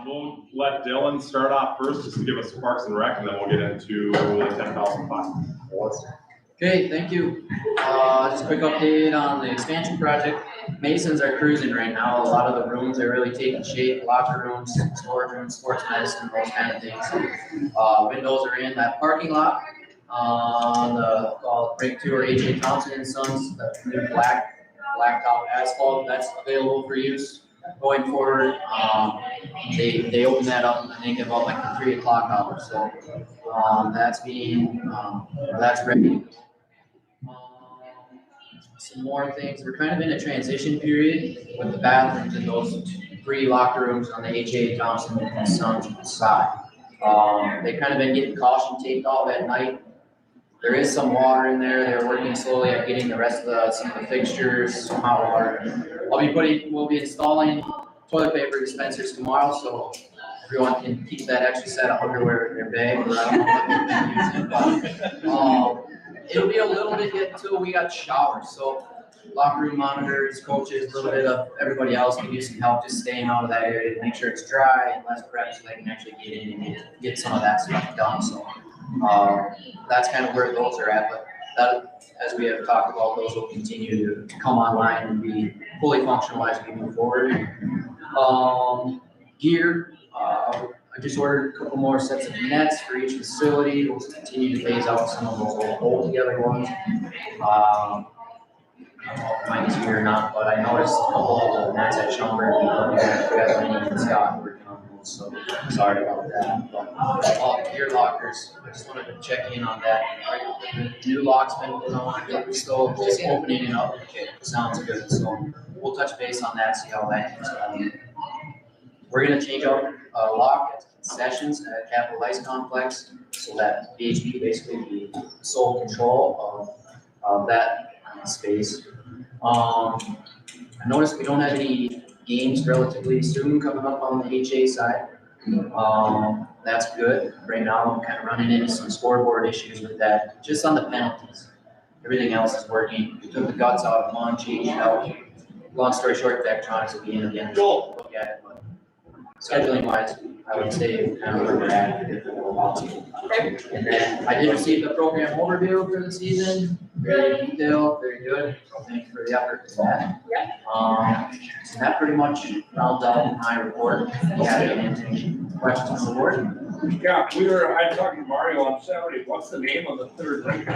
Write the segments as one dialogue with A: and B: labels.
A: We'll let Dylan start off first, just to give us Parks and Rec, and then we'll get into the 10,000 fund.
B: Okay, thank you. Just a quick update on the expansion project. Masons are cruising right now. A lot of the rooms are really taking shape. Locker rooms, storage rooms, sports medicine, those kind of things. Windows are in that parking lot on the break two or H.A. Thompson and Sons, the new blacktop asphalt that's available for use going forward. They open that up, I think, about like the 3 o'clock hour. So that's ready. Some more things. We're kind of in a transition period with the bathrooms in those 3 locker rooms on the H.A. Thompson and Sons side. They've kind of been getting caution taped off at night. There is some water in there. They're working slowly at getting the rest of some of the fixtures, some hot water. We'll be installing toilet paper dispensers tomorrow, so everyone can keep that extra set of underwear in their bag. Or I don't know what they've been using, but it'll be a little bit yet until we got showers. So locker room monitors, coaches, a little bit of everybody else can use some help just staying out of that area to make sure it's dry and less prep so they can actually get in and get some of that stuff done. So that's kind of where those are at. But that, as we have talked about, those will continue to come online and be fully functional as we move forward. Gear, I just ordered a couple more sets of nets for each facility. We'll continue to phase out some of those old together ones. I don't know if mine is here or not, but I noticed a couple of the nets at Schaumburg and Scott working on those, so sorry about that. But gear lockers, I just wanted to check in on that. The new lock's been put on, we're still just opening it up. Okay, sounds good. So we'll touch base on that, see how that is going. We're gonna change out a lock at concessions at Capitol Ice Complex so that BHB basically be sole control of that space. I noticed we don't have any games relatively soon coming up on the HA side. That's good. Right now I'm kind of running into some scoreboard issues with that, just on the penalties. Everything else is working. We took the guts out of one, changed it out. Long story short, Vectronics will be in again. Look at it, but scheduling wise, I would say kind of where we're at. And then I did receive the program overview for the season. Very detailed, very good. So thank you for the effort for that. So that pretty much rounds out my report. If you have any questions on the board?
C: Yeah, I talked to Mario on Saturday. What's the name of the third ring?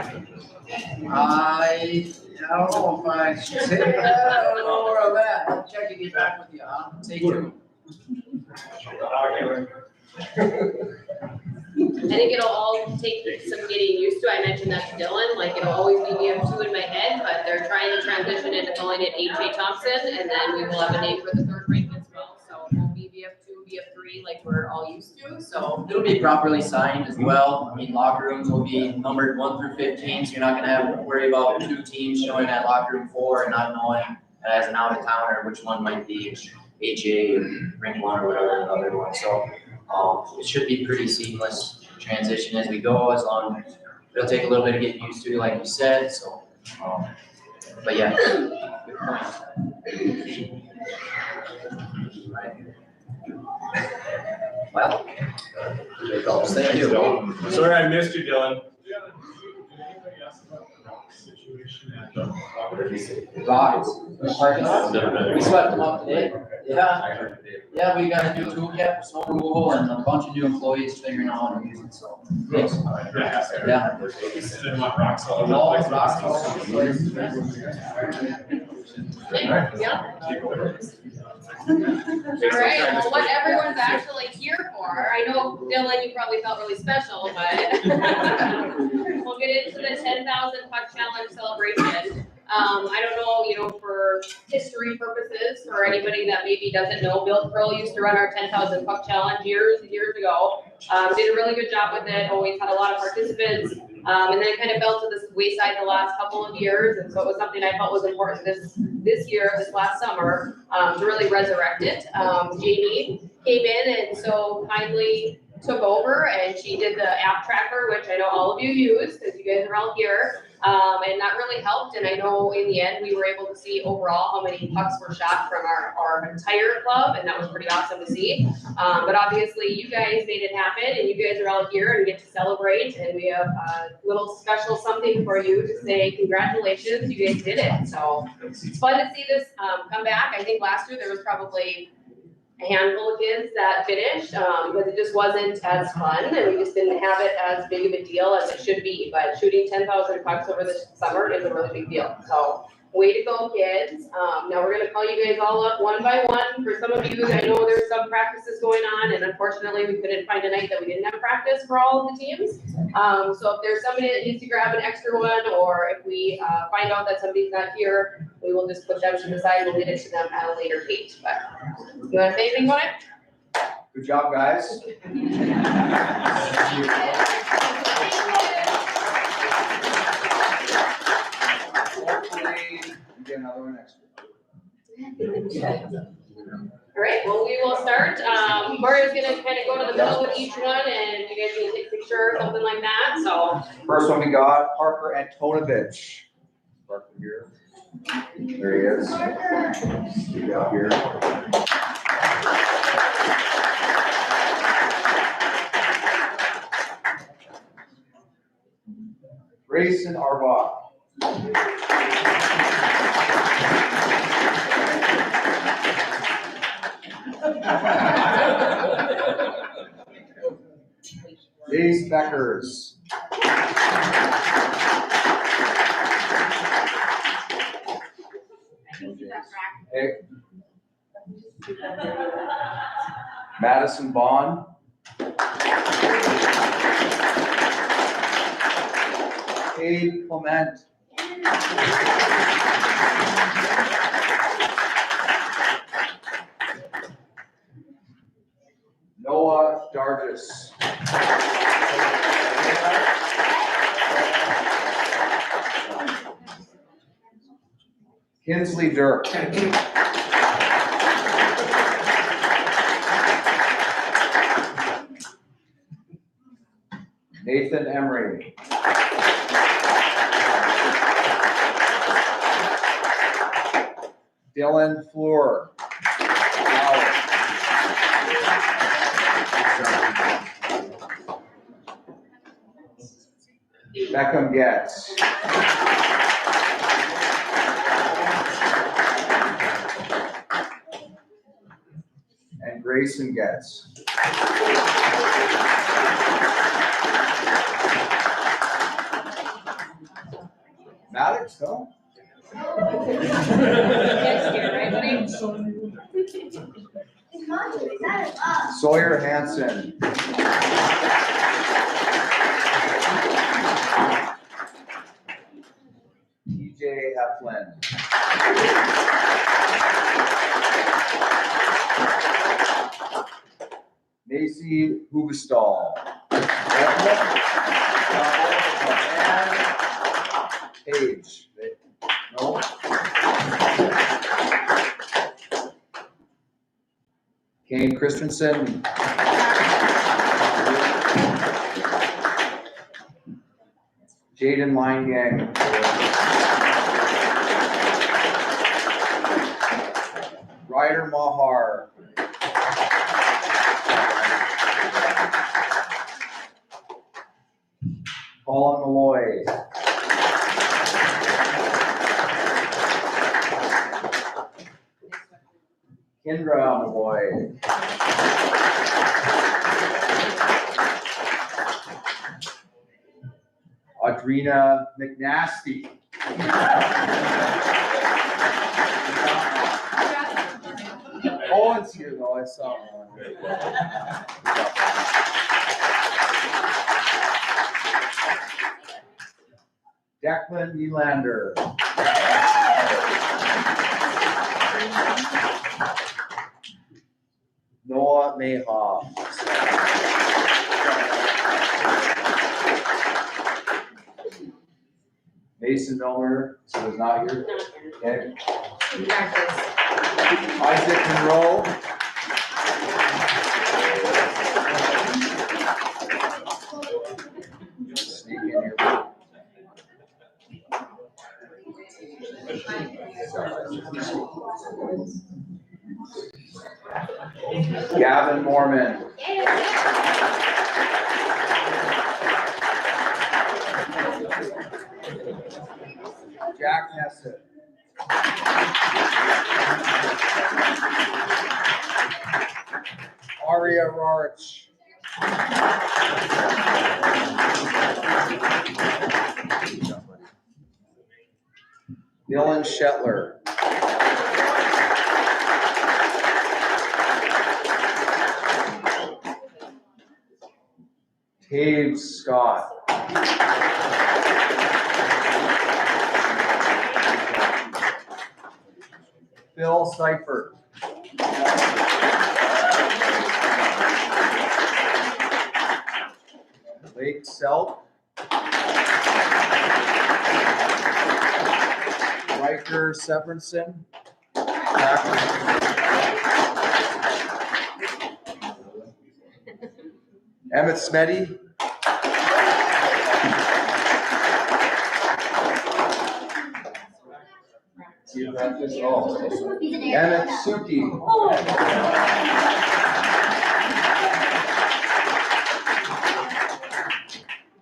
B: I don't know if I should say that. I don't know where I'm at. I'll check and get back with you. Take two.
D: I think it'll all take some getting used to. I mentioned that to Dylan, like it'll always be BF2 in my head, but they're trying to transition into calling it H.A. Thompson, and then we will have a name for the third rank as well. So it won't be BF2, BF3 like we're all used to. So
B: It'll be properly signed as well. I mean, locker rooms will be numbered 1 through 15, so you're not gonna have to worry about 2 teams showing at locker room 4 and not knowing as an out of towner which one might be HA, ring 1 or whatever the other one. So it should be pretty seamless transition as we go, as long as it'll take a little bit of getting used to, like you said. So, but yeah, good point. Well, thank you.
A: Sorry I missed you, Dylan.
B: Rocks. We swept them up today. Yeah, we got a new tool cap, snow removal, and a bunch of new employees figuring out how to use it, so. Yes. Yeah.
A: Didn't want rocks all over the
B: No,
A: place.
B: rocks all over the place.
D: yeah. All right, well, what everyone's actually here for, I know Dylan, you probably felt really special, but we'll get into the 10,000 puck challenge celebration. I don't know, for history purposes, or anybody that maybe doesn't know, Bill Pearl used to run our 10,000 puck challenge years and years ago. Did a really good job with it, always had a lot of participants. And then it kind of fell to the wayside the last couple of years, and so it was something I felt was important this last summer, to really resurrect it. Jamie came in and so kindly took over, and she did the app tracker, which I know all of you use because you guys are all here. And that really helped, and I know in the end, we were able to see overall how many pucks were shot from our entire club, and that was pretty awesome to see. But obviously, you guys made it happen, and you guys are all here and get to celebrate, and we have a little special something for you to say congratulations, you guys did it. So it's fun to see this come back. I think last year there was probably a handful of kids that finished, because it just wasn't as fun, and we just didn't have it as big of a deal as it should be, but shooting 10,000 pucks over the summer is a really big deal, so way to go, kids. Now we're gonna call you guys all up one by one. For some of you, I know there's some practices going on, and unfortunately, we couldn't find a night that we didn't have practice for all of the teams. So if there's somebody that needs to grab an extra one, or if we find out that somebody's not here, we will just put them to the side and we'll get it to them at a later date. But you wanna say anything about it?
E: Good job, guys. Hopefully, you get another one next week.
D: All right, well, we will start. Mario's gonna kind of go to the middle with each one, and you guys can take a picture or something like that, so.
E: First one we got Parker Antonovich. Parker here. There he is. See down here. Grayson Arbach. Jace Beckers. Hey. Madison Bond. Cade Clement. Noah Dargis. Kinsley Dirk. Nathan Emery. Dylan Fleur. Beckham Getz. And Grayson Getz. Maddox, no?
D: Next year, right, buddy?
E: Sawyer Hansen. TJ Heflin. Macy Hubestall. And Paige. No? Kane Christensen. Jaden Linegang. Ryder Mahar. Colin Malloy. Kendra Malloy. Audrina McNasty. Oh, it's here though, I saw one. Declan Nylander. Noah Mayhoff. Mason Miller, so he's not here. Okay. Isaac Monroe. Sneak in here. Gavin Mormon. Jack Hessett. Aria Rarch. Dylan Shetler. Taves Scott. Phil Seifert. Lake Selk. Riker Severinsen. Emmett Smetty. Emmett Suki.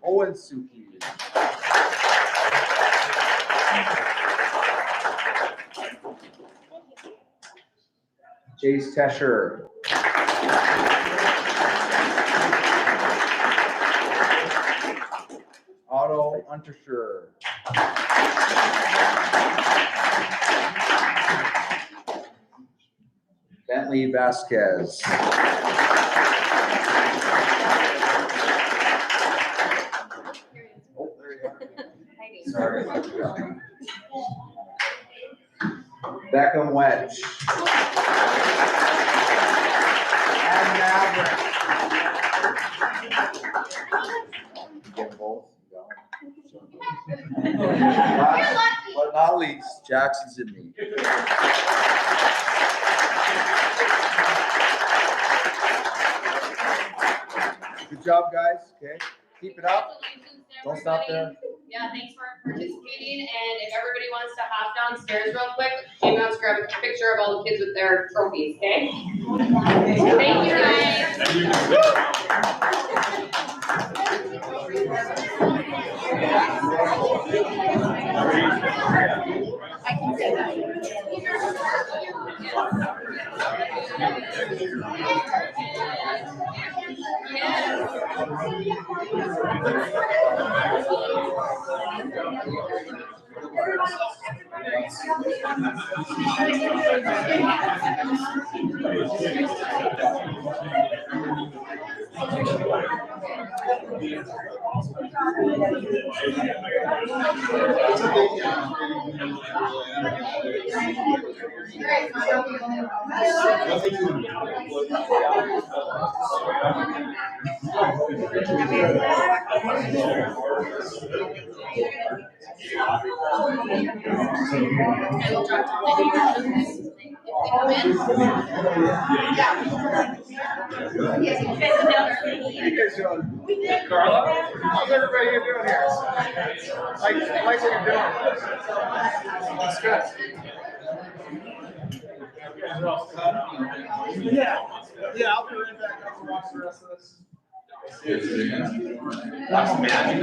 E: Owen Suki. Jace Tesher. Otto Unterscher. Bentley Vasquez. Oh, there you are. Sorry. Beckham Wedge. And Maverick. Get them both. Last but not least, Jackson Sydney. Good job, guys. Okay, keep it up. Don't stop there.
D: Yeah, thanks for participating, and if everybody wants to hop downstairs real quick, Jamie wants to grab a picture of all the kids with their trophies, okay? Thank you, guys. I can say
E: Carla, how's everybody doing here? Like what you're doing. That's good. Yeah, I'll be right back. I'll watch the rest of this.
A: That's magic.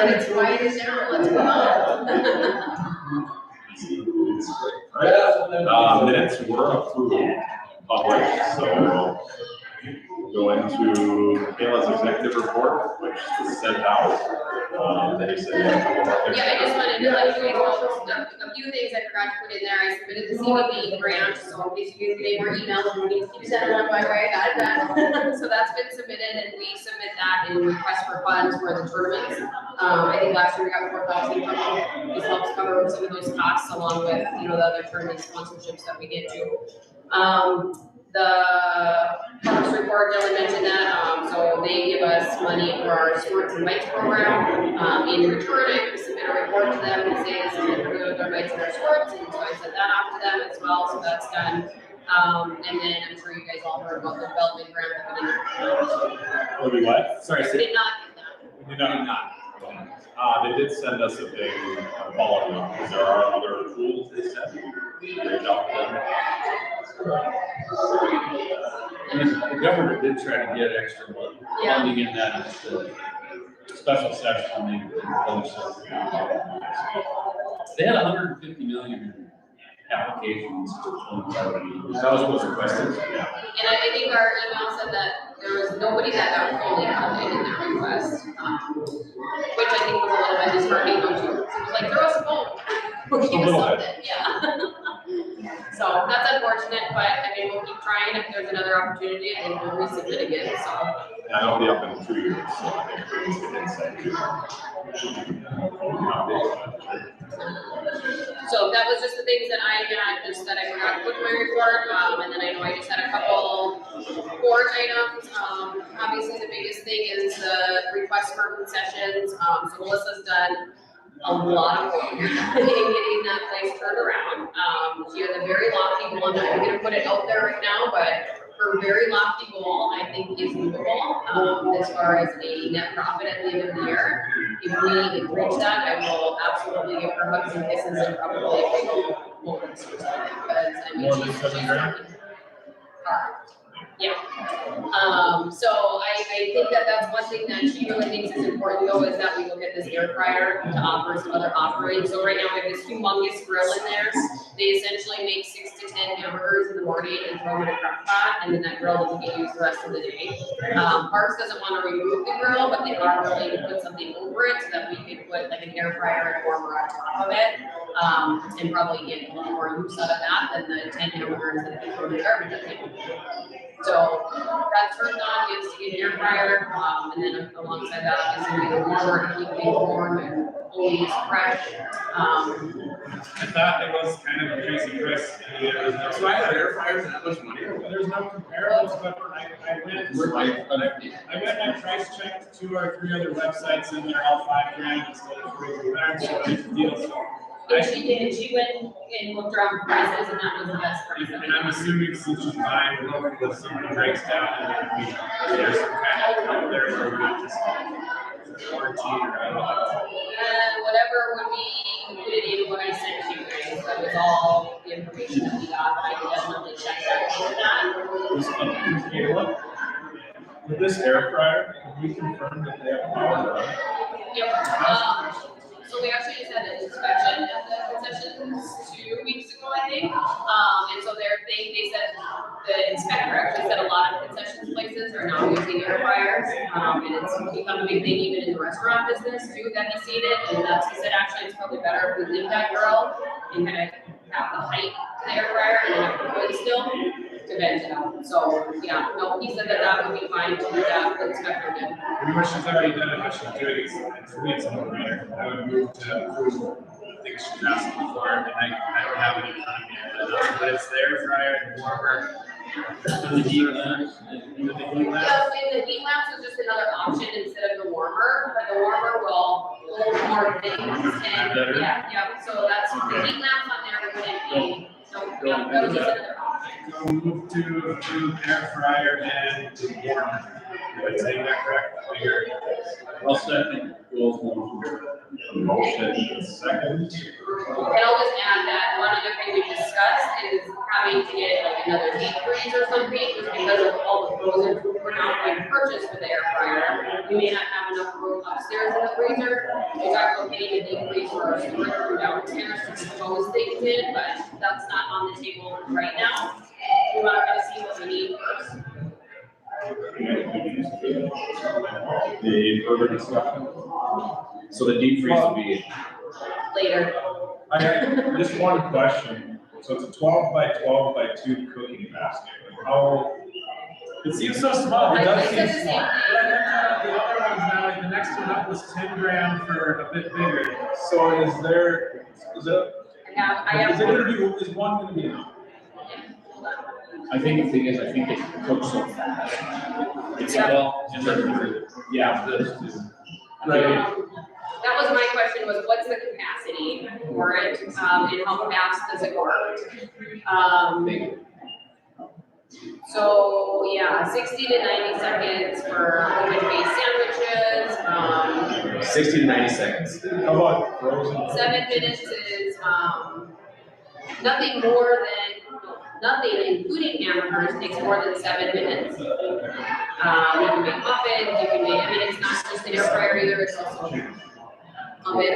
D: It's quiet as ever, what's going on?
A: Minutes were approved, published, so we'll go into to Kayla's executive report, which is sent out. They said they had a couple more things.
D: Yeah, I just wanted to let you guys know a few things I forgot to put in there. I submitted the CDB grant, so in case you guys get any more emails, we need to keep sending them my way. I got it done. So that's been submitted, and we submit that in request for funds for the tournaments. I think last year we got 4,000 from them. This helps cover some of those costs along with, you know, the other tournament sponsorships that we get to. The Parks report, Dylan mentioned that, so they give us money for our sports and bikes program. In return, I submit a report to them and say this is what we're doing with our bikes and our sports, and so I sent that off to them as well, so that's done. And then I'm sure you guys all heard about the development grant that we did.
A: What we what? Sorry,
D: We did not get that.
A: we did not. They did send us a big follow up because there are other tools they sent. Reach out to them.
F: The government did try to get extra funding in that, the special session funding and other stuff. They had 150 million in applications for 2020. That was what's requested.
D: And I think our email said that there was nobody that got fully funded in their request, which I think was a little bit disheartening, don't you? It was like, throw us a bone. We'll give us something, yeah. So that's unfortunate, but I mean, we'll keep trying. If there's another opportunity, I think we'll resubmit again, so.
A: And I'll be up in 2 years, so I think it's good insight too.
D: So that was just the things that I had, just that I forgot to put in my report, and then I know I just had a couple board items. Obviously the biggest thing is the request for concessions. So Melissa's done a lot of work in getting that place turned around. She has a very lofty goal, I'm not even gonna put it out there right now, but her very lofty goal, I think, is movable, as far as a net profit at the end of the year. If we reach that, I will absolutely give her hugs and kisses and probably a big old bonus or something, because I mean,
A: More than
D: she's
A: 7 grand?
D: yeah. So I think that that's one thing that she really thinks is important though, is that we look at this air fryer to offer some other offerings. So right now we have this humongous grill in there. They essentially make 6 to 10 hamburgers in the morning and throw them in a crock pot, and then that grill doesn't get used the rest of the day. Parks doesn't want to remove the grill, but they are willing to put something over it so that we could put like an air fryer and warmer on top of it. And probably get a little more use out of that than the 10 hamburgers that they throw in the garbage at the end. So that turned on is to get an air fryer, and then alongside that, obviously we have a warmer to keep things warm and always fresh.
G: I thought it was kind of a crazy price.
F: So I have air fryers and that much money.
G: There's no comparables, but I went and price checked 2 or 3 other websites and they're all $5,000 instead of $3,000, so it's a deal. So
D: And she did, she went and looked around prices and that was the best price.
G: and I'm assuming since she's buying, if something breaks down, and there's some kind of, there's not just warranty or
D: Whatever would be included in what I sent you guys, that was all the information that we got, but I could definitely check that.
G: With this air fryer, can we confirm that they have power?
D: Yep, so we actually just had an inspection at the concessions 2 weeks ago, I think. And so they said, the inspector actually said a lot of concessions places are now using air fryers. And it's become a big thing even in the restaurant business too, that he's seen it. And that's, he said, actually, it's probably better if we leave that grill and kind of have the height to the air fryer and then have the wood still to vent it out. So, yeah, no, he said that would be fine to do that, the inspector did.
G: Pretty much she's already done it, but she's doing it, for me, it's a no-brainer. I would move to approve things she's asking for, and I don't have it in front of me, but it's the air fryer and warmer.
F: The heat lamps.
D: Yeah, and the heat lamps is just another option instead of the warmer, but the warmer will hold more things and, yeah, so that's, the heat lamps on there wouldn't be, so, yeah, that was just another option.
G: So move to approve air fryer and warmer. Am I saying that correct?
F: I'll second Will's motion.
A: Motion second.
D: And I'll just add that one other thing we discussed is having to get like another deep freeze or something, just because of all the frozen food we're now going to purchase for the air fryer. We may not have enough room upstairs in the freezer. We talked about getting a deep freeze for our storage room downstairs to those things in, but that's not on the table right now. We want to kind of see what we need first.
A: Any further discussion?
F: So the deep freeze would be,
D: Later.
A: I have just one question. So it's a 12 by 2 cooking basket. How,
G: It seems so small. It
D: I
G: does
D: said
G: seem
D: the
G: small.
D: same thing.
G: But I looked at the other ones now, like the next one up was 10 grand for a bit bigger.
A: so is there, is it,
D: I have
A: is it gonna be, is one gonna be enough?
F: I think the thing is, I think it cooks so fast. It's
D: Yeah.
F: well, and then, yeah, this too.
D: That was my question, was what's the capacity for it, and how fast does it work? So, yeah, 60 to 90 seconds for oven-based sandwiches,
E: 60 to 90 seconds.
A: How about frozen?
D: 7 minutes is, nothing more than, nothing, including hamburgers, takes more than 7 minutes. You can make muffins, you can make, I mean, it's not just an air fryer either, it's also oven,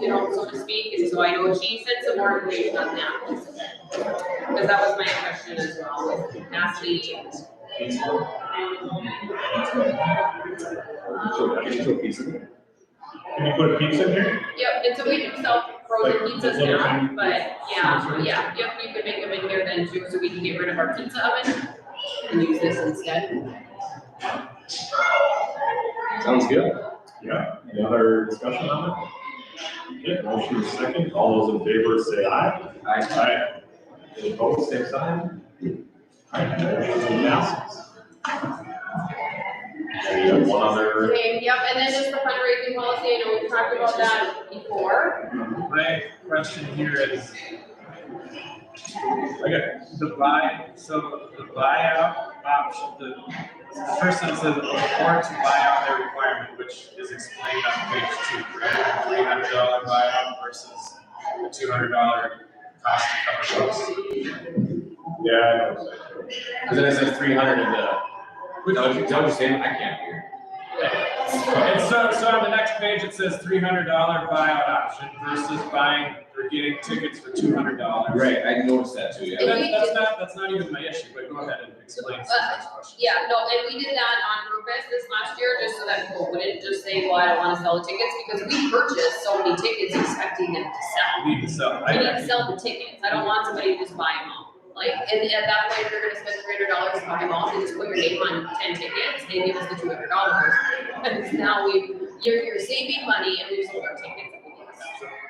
D: you know, so to speak, and so I know she said some more information on that. Because that was my question as well, with capacity.
A: Can you put a pizza in here?
D: Yep, and so we do sell frozen
A: Like,
D: pizzas
A: little
D: now,
A: tiny
D: but yeah, yep, you could make them in here then too, so we can get rid of our pizza oven and use this instead.
E: Sounds good.
A: Yeah, any other discussion on it? Okay, motion is second, all those in favor say aye. Aye. Any opposed, same sign? Alright, motion passes. And we have one other,
D: Okay, yep, and then just the fundraising policy, I know we've talked about that before.
G: My question here is,
A: okay,
G: the buyout option, the first sentence says, or to buy out their requirement, which is explained on page 2, right? $300 buyout versus a $200 cost to cover costs.
A: yeah, I know.
F: Cause then it says 300 in the, what you saying? I can't hear.
G: And so on the next page, it says $300 buyout option versus buying or getting tickets for $200.
E: Right, I noticed that too, yeah.
G: That's not even my issue, but go ahead and explain Susan's question.
D: Yeah, no, and we did that on purpose this last year, just so that people wouldn't just say, well, I don't wanna sell the tickets, because we purchased so many tickets expecting them to sell.
G: We need to sell.
D: We need to sell the tickets, I don't want somebody to just buy them all. Like, and at that point, if you're gonna spend $300 to buy them all, you just put your name on 10 tickets, and give us the $200. And now you're saving money and we've sold our tickets.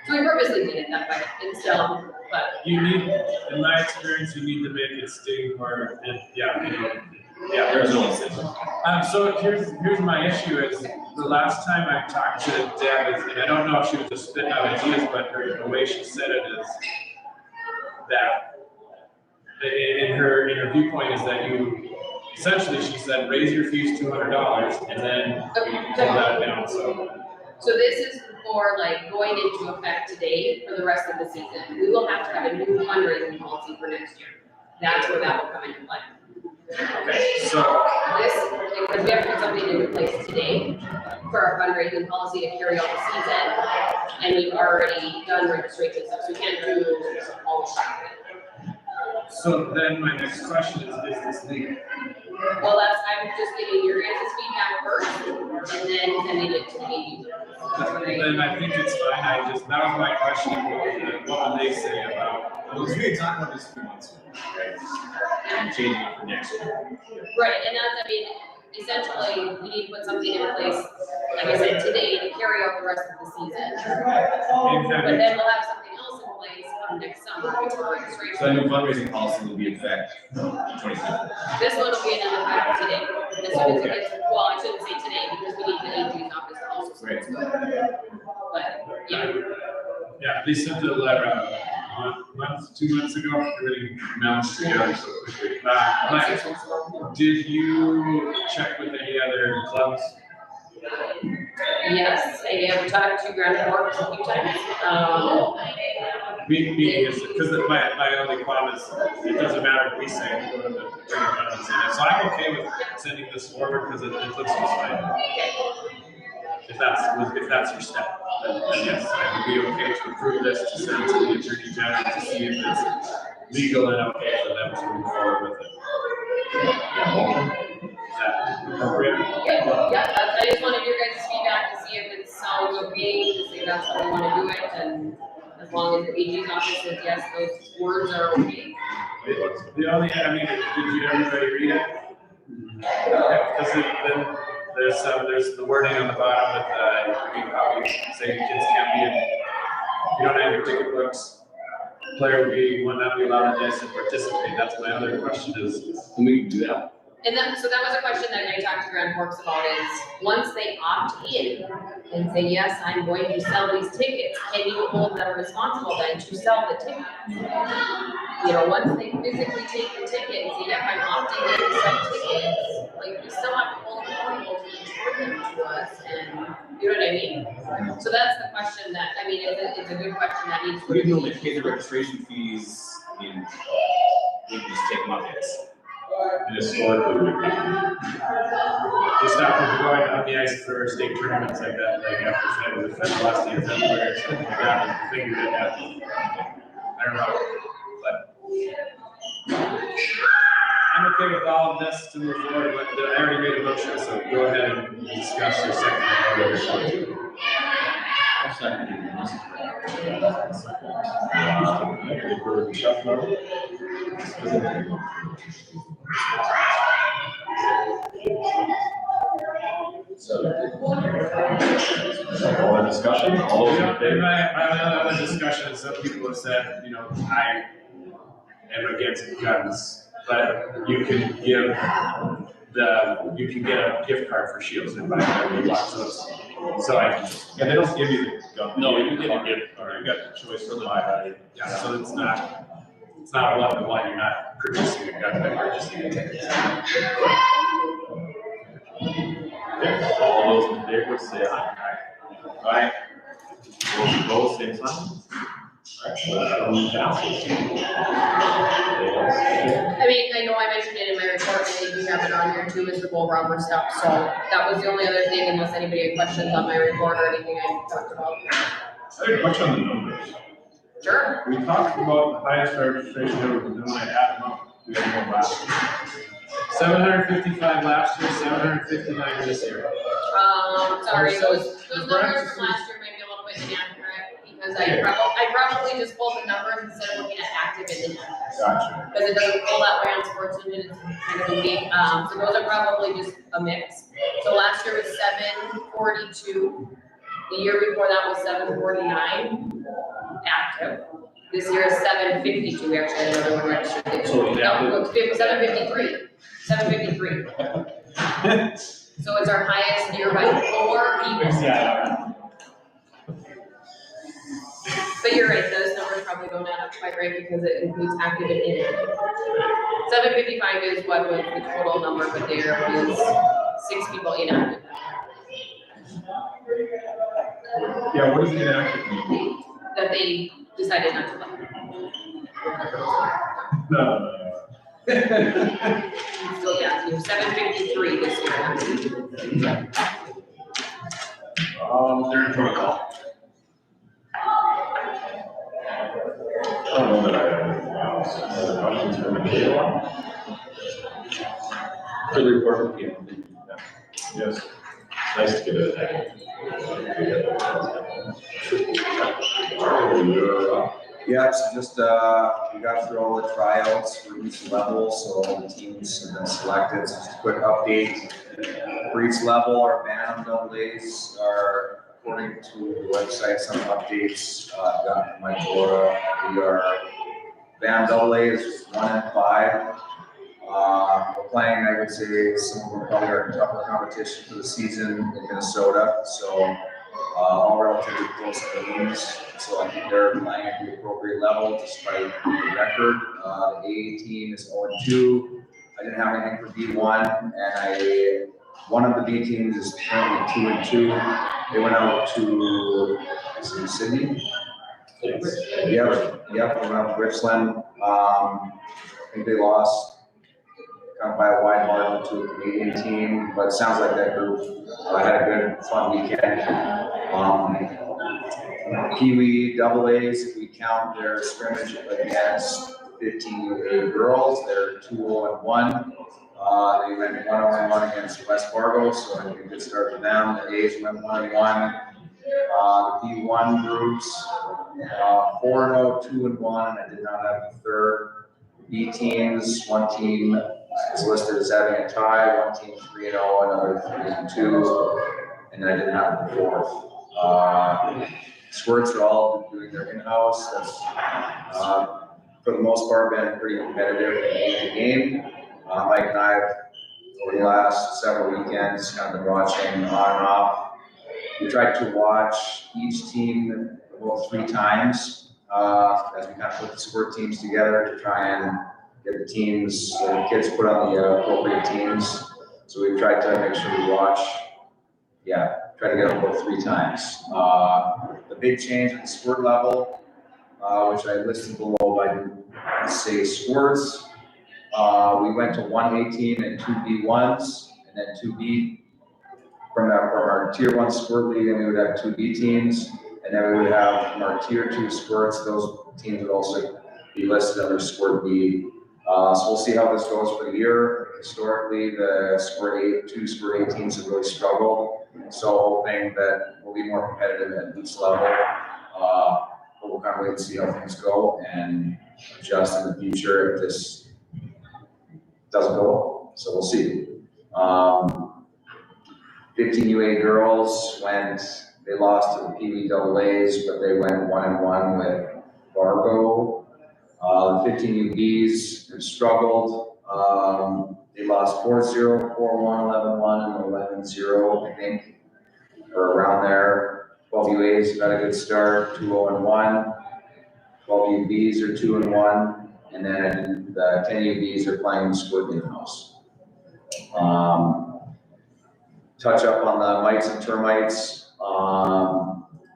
D: So we purposely did it that way, instead, but.
G: You need, in my experience, you need to make it sting or, and, yeah,
E: There's no incentive.
G: so here's my issue is, the last time I talked to Deb, and I don't know if she was just spitting out ideas, but the way she said it is that, in her viewpoint is that you, essentially, she said, raise your fees $200 and then pull that down, so.
D: So this is for like going into effect today for the rest of the season. We will have to have a new fundraising policy for next year. That's where that will come into play.
G: Okay, so,
D: This, because we have to put something into place today for our fundraising policy to carry out the season. And we've already done registration stuff, so we can't do all the shop.
G: so then my next question is this legal?
D: Well, I'm just getting your guys' feedback first and then sending it to the AD.
G: Then I think it's fine, that was my question, what would they say about?
E: Well, we had talked about this a few months ago, right? And changing it for next year.
D: Right, and that's, I mean, essentially, we need to put something in place, like I said, today to carry out the rest of the season. But then we'll have something else in place come next summer before registration.
E: So the new fundraising policy will be in effect in 2020.
D: This one will be in effect today. As soon as it gets, well, I shouldn't say today, because we need the AG's office to also say it's good. But, yeah.
G: Yeah, they sent a letter out a month, 2 months ago, everything melts together so quickly. Mike, did you check with any other clubs?
D: Yes, I have talked to Grand Forks a few times.
G: Because my only qualm is, it doesn't matter if we say it, go to the attorney general and say that. So I'm okay with sending this forward because it looks just fine. If that's your step, then yes, I would be okay to approve this, to send it to the attorney general to see if it's legal and okay for them to move forward with it. Is that appropriate?
D: Yeah, I just wanted your guys' feedback to see if it sounds okay, to see if that's how we wanna do it, and as long as the AG's office says yes, those words are okay.
G: The only, I mean, did you everybody read it? Because then there's the wording on the bottom with green copy saying kids can't be in, you don't have your ticket books. Player will not be allowed to this and participate. That's my other question is,
F: Can we do that?
D: And then, so that was a question that I talked to Grand Forks about is, once they opt in and say, yes, I'm going to sell these tickets, can you hold them responsible then to sell the ticket? You know, once they physically take the ticket and say, yep, I'm opting in to sell tickets, like, we still have to hold them accountable to return them to us, and, you know what I mean? So that's the question that, I mean, it's a good question that needs to
H: We
D: be.
H: normally pay the registration fees in, we can just take them up as.
A: And historically, we've done.
G: to stop them from going on the ice for state tournaments like that, like after the last year, February, or something like that, we figured it out. I don't know, but I'm okay with all of this to move forward, but I already made a motion, so go ahead and discuss your second.
F: I'll second it.
A: Any further discussion on it? All the discussion, all those in
G: In
A: favor?
G: my other discussion, some people have said, you know, I am against guns, but you can give you can get a gift card for Shields and buy whatever you want, so
A: Yeah, they don't give you the gun.
F: No, you get a gift
A: Or you got the choice to buy.
G: yeah, so it's not a 1-to-1, you're not purchasing a gun, but purchasing a ticket.
A: Okay, all those in favor say aye. Aye. Those opposed, same sign. Alright, motion passes.
D: I mean, I know I mentioned it in my report, and I think you have it on here too, is the bull rubber stuff, so that was the only other thing, unless anybody had questions on my report or anything I talked about.
A: I have a question on the numbers.
D: Sure.
A: We talked about the highest registration ever, and then when I add them up, we had more last year.
G: 755 last year, 759 this year.
D: Sorry, those numbers from last year may be a little bit inaccurate, because I probably just pulled the numbers instead of looking at active and inactive.
A: Gotcha.
D: Because it doesn't pull that way on Sportsman, and it's kind of a big, so those are probably just a mix. So last year was 742, the year before that was 749 active. This year is 752, we actually had another one registered.
F: So you have
D: No, it's 753, 753. So it's our highest year by 4 people.
F: Yeah.
D: But you're right, those numbers probably don't add up quite right because it includes active and inactive. 755 is what was the total number, but there was 6 people inactive.
A: Yeah, what does inactive mean?
D: That they decided not to play.
A: No.
D: So yeah, so 753 this year.
F: They're in protocol.
A: I don't know that I have other questions for Michaela.
F: For the report with you.
A: Yes, nice to get it. You're up.
E: Yeah, it's just, we got through all the tryouts for each level, so all the teams have been selected. So just a quick update. For each level, our band AAs are, according to the website, some updates, got from Mike Laura. We are, band AA is 1 and 5. We're playing, I would say, some of them probably are tougher competition for the season in Minnesota, so all relatively close games. So I think they're playing at the appropriate level despite the record. The AA team is 0-2. I didn't have anything for B1, and one of the B teams is currently 2-2. They went out to Sydney. Yep, they went out to Richland. I think they lost kind of by a wide margin to a Canadian team, but it sounds like that group had a good, fun weekend. Kiwi AAs, if we count their scrimmage against 15 girls, they're 2-0-1. They went 1-1 against West Fargo, so I think a good start for them. The A's went 1-1. The B1 groups, 4-0, 2-1, and I did not have the third. B teams, one team is listed as having a tie, one team 3-0, another 3-2, and then I didn't have the fourth. Squirts are all doing their in-house. That's for the most part been pretty competitive from game to game. Mike and I have, over the last several weekends, kind of been watching on and off. We tried to watch each team about 3 times as we kind of put the squirt teams together to try and get the teams, the kids put on the appropriate teams. So we've tried to make sure we watch, try to get them about 3 times. The big change at the squirt level, which I listed below, I didn't say squirts. We went to 1A and 2B1s, and then 2B from our tier 1 squirt league, and we would have 2B teams, and then we would have from our tier 2 squirts, those teams would also be listed under squirt B. So we'll see how this goes for the year. Historically, the two squirt A teams have really struggled, so hoping that we'll be more competitive at each level. But we'll kind of wait and see how things go and adjust in the future if this doesn't go. So we'll see. 15 UA girls they lost to the Pee Wee AA's, but they went 1-1 with Fargo. The 15 UBs have struggled. They lost 4-0, 4-1, 11-1, and 11-0, I think, or around there. 12 UAs got a good start, 2-0-1. 12 UBs are 2-1, and then the 10 UBs are playing squirt in-house. Touch up on the mites and termites.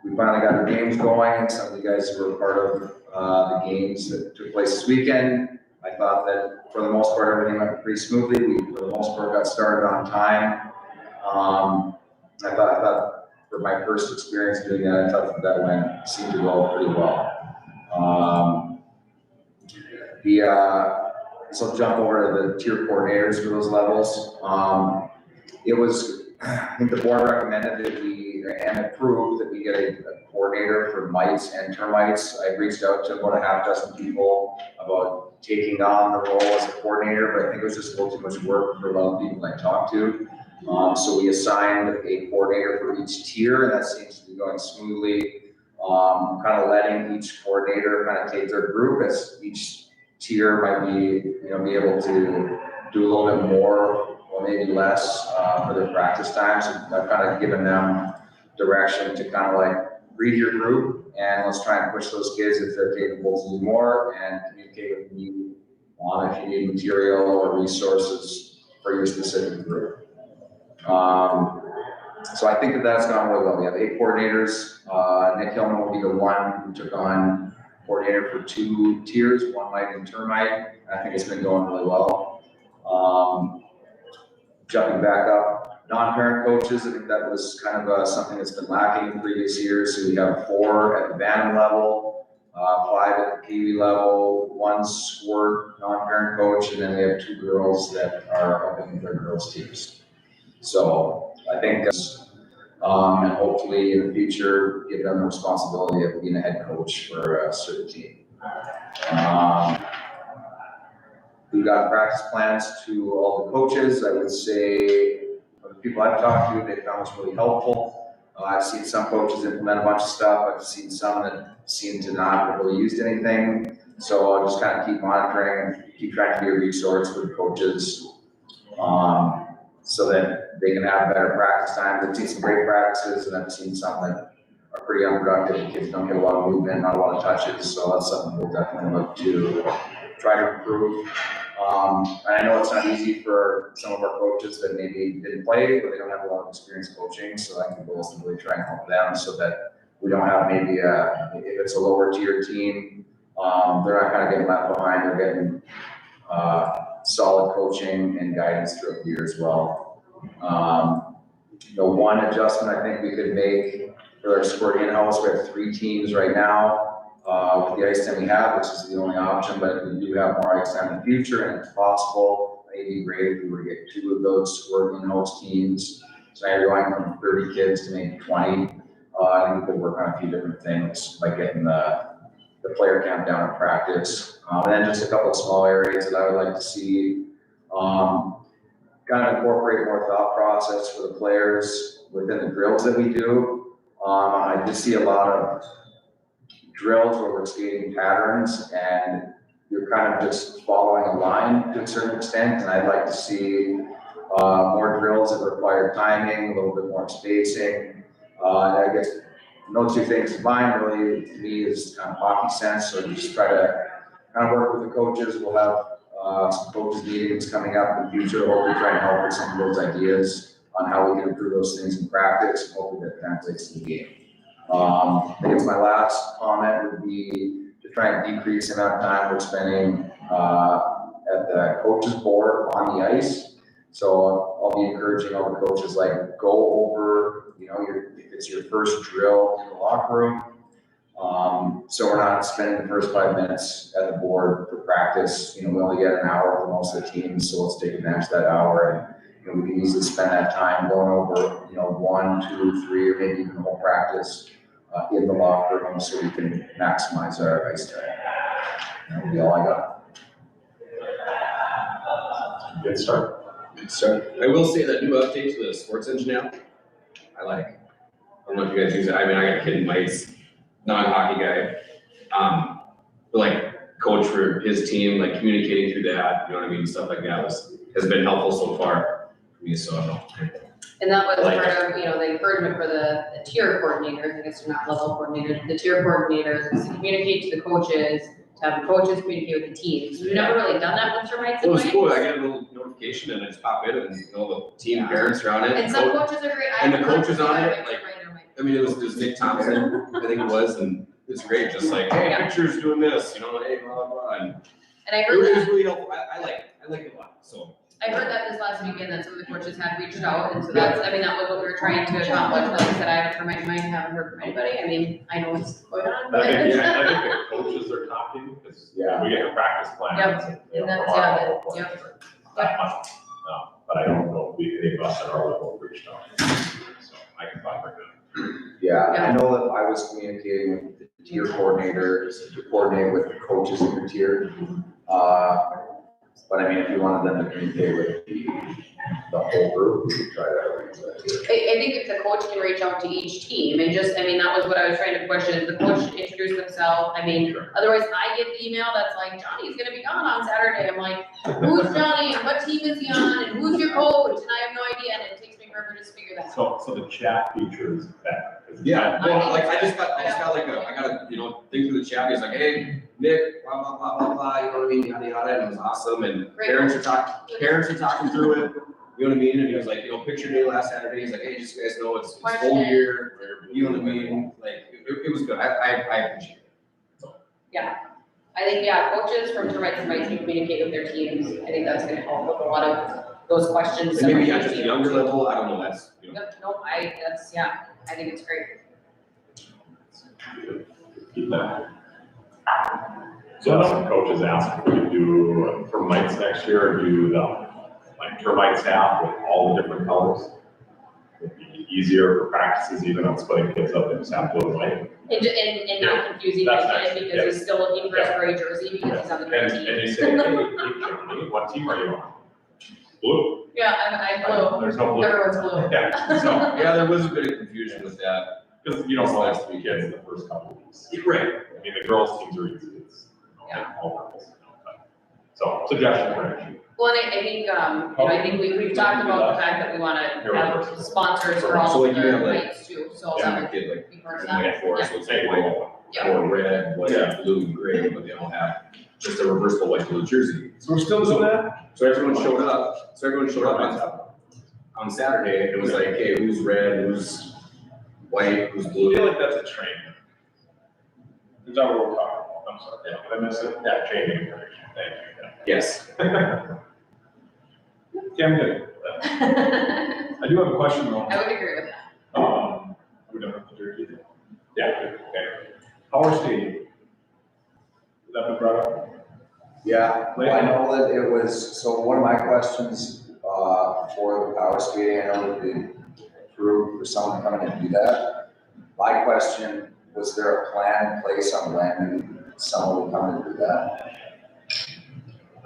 E: We finally got our games going. Some of you guys were part of the games that took place this weekend. I thought that for the most part everything went pretty smoothly. We, for the most part, got started on time. I thought for my first experience doing that, I thought that seemed to go pretty well. So jump over to the tier coordinators for those levels. I think the board recommended that and approved that we get a coordinator for mites and termites. I reached out to about a half dozen people about taking on the role as a coordinator, but I think it was just a little too much work for a lot of people I talked to. So we assigned a coordinator for each tier, and that seems to be going smoothly. Kind of letting each coordinator kind of take their group, as each tier might be able to do a little bit more or maybe less for their practice times. So I've kind of given them direction to kind of like read your group and let's try and push those kids if they're capable to do more, and communicate with you on if you need material or resources for your specific group. So I think that's gone really well. We have 8 coordinators. Nick Hillman will be the one who took on coordinator for 2 tiers, 1 mite and termite. I think it's been going really well. Jumping back up, non-parent coaches, I think that was kind of something that's been lacking in previous years. So we have 4 at the Bantam level, 5 at the Pee Wee level, 1 squirt non-parent coach, and then we have 2 girls that are helping their girls teams. So I think, and hopefully in the future, give them the responsibility of being a head coach for a certain team. We've got practice plans to all the coaches. I would say, for the people I've talked to, they found this really helpful. I've seen some coaches implement a bunch of stuff. I've seen some that seem to not have really used anything. So I'll just kind of keep monitoring and keep trying to be a resource for the coaches, so that they can have better practice times. I've seen some great practices, and I've seen some that are pretty unproductive. The kids don't get a lot of movement, not a lot of touches. So that's something we'll definitely look to try to improve. And I know it's not easy for some of our coaches that maybe didn't play, but they don't have a lot of experience coaching. So I can go and really try and help them so that we don't have maybe if it's a lower tier team, they're not kind of getting left behind. They're getting solid coaching and guidance throughout the year as well. The one adjustment I think we could make for our sport in-house, we have 3 teams right now. With the ice time we have, which is the only option, but if we do have more ice time in the future and it's possible, It'd be great if we were to get 2 of those working in those teams. So now you're going from 30 kids to maybe 20. I think we could work on a few different things, like getting the player count down in practice. And then just a couple of small areas that I would like to see. Kind of incorporate more thought process for the players within the drills that we do. I just see a lot of drills where we're skating patterns and you're kind of just following a line to a certain extent. And I'd like to see more drills that require timing, a little bit more spacing. And I guess those 2 things combined really to me is kind of hockey sense. So just try to kind of work with the coaches. We'll have some coaches meetings coming up in the future. Hopefully try and help with some of those ideas on how we can improve those things in practice. Hopefully that translates to the game. I guess my last comment would be to try and decrease the amount of time we're spending at the coaches board on the ice. So I'll be encouraging all the coaches, like, go over, if it's your first drill in the locker room. So we're not spending the first 5 minutes at the board for practice. We only get an hour for most of the teams, so let's take advantage of that hour. And we can easily spend that time going over, 1, 2, 3, or maybe even the whole practice in the locker room so we can maximize our ice time. That'll be all I got.
A: Good start.
H: So I will say that new update to the sports engine app, I like. I don't know if you guys use it. I mean, I got a kid in Mike's, non-hockey guy. But like coach for his team, like communicating through that, you know what I mean? Stuff like that has been helpful so far for me, so I don't know.
D: And that was part of, the encouragement for the tier coordinators, I guess they're not level coordinators, the tier coordinators is to communicate to the coaches, to have the coaches communicate with the teams. We've never really done that with termites.
H: Well, it's cool. I get a little notification and I just pop in and the team parents are on it.
D: And some coaches are great.
H: And the coaches on it, like, I mean, it was Nick Thompson, I think it was, and it's great, just like, hey, pictures doing this, hey, blah, blah, blah. And
D: I
H: it
D: heard
H: was
D: that,
H: really helpful. I like it a lot, so.
D: I heard that this last weekend that some of the coaches had reached out, and so that was what we were trying to accomplish, but like I said, I haven't heard from anybody, I mean, I know what's going on.
A: I think the coaches are talking, because we get the practice plans.
D: Yep. And that's, yep.
A: But I don't know if any of us at our level reached out, so I can find her.
E: Yeah, I know that I was communicating with the tier coordinators to coordinate with the coaches in the tier. But I mean, if you wanted them to communicate with the whole group, we could try that.
D: I think if the coach can reach out to each team and just, that was what I was trying to push, is the coach should introduce themselves. Otherwise I get the email that's like, Johnny's gonna be gone on Saturday. I'm like, who's Johnny and what team is he on and who's your coach? And I have no idea, and it takes me forever to figure that out.
A: So the chat feature is better.
H: Yeah, well, like, I just got like I got a, thing through the chat, he's like, hey, Nick, blah, blah, blah, blah, blah, you know what I mean, yada, yada, and it was awesome, and parents are talking through it, you know what I mean, and he was like, picture day last Saturday, he's like, hey, just so you guys know, it's full year, you know what I mean, like, it was good, I appreciate it. So.
D: Yeah, I think, coaches from termites and mites can communicate with their teams. I think that's gonna help with a lot of those questions.
H: And maybe just a younger level, I don't know, that's,
D: Yep, no, I think it's great.
A: Keep that. So some coaches asked if we could do for mites next year, do the termite staff with all the different colors. It'd be easier for practices, even on splitting kids up, they just have blue and white.
D: And not confusing the kid because he's still looking for his gray jersey because he's on the gray team.
A: And you say, hey, what team are you on? Blue.
D: Yeah, I'm blue.
A: There's no blue.
D: Everyone's blue.
A: Yeah, so,
H: yeah, there was a bit of confusion with that.
A: because you don't always three kids in the first couple of weeks.
H: Right.
A: I mean, the girls' teams are easy, it's all girls. So, suggestion for next year.
D: Well, and I think, I think we've talked about the fact that we wanna have sponsors for all
H: So,
D: of
H: like, you
D: the
H: have, like,
D: nights too, so.
H: Yeah, I did like,
D: Be part of
H: I
D: that.
H: got four, so it's like
A: Say,
H: white, or red, white, blue, and gray, but they all have just a reversible white, blue jersey.
G: So we're still doing that?
H: So everyone showed up on Saturday, and it was like, hey, who's red, who's white, who's
G: I
H: blue?
G: feel like that's a training. Is that what we're talking about? I'm sorry.
A: Yeah, did I miss it? Yeah, training information, thank you.
H: Yes.
G: Okay, I'm good. I do have a question though.
D: I would agree with that.
G: We don't have to do it.
A: Yeah, okay.
G: Power Stadium. Has that been brought up?
E: Yeah, well, I know that it was, so one of my questions, for the power speeding, I know that they approved for someone coming in to do that. My question, was there a plan in place on when someone would come and do that?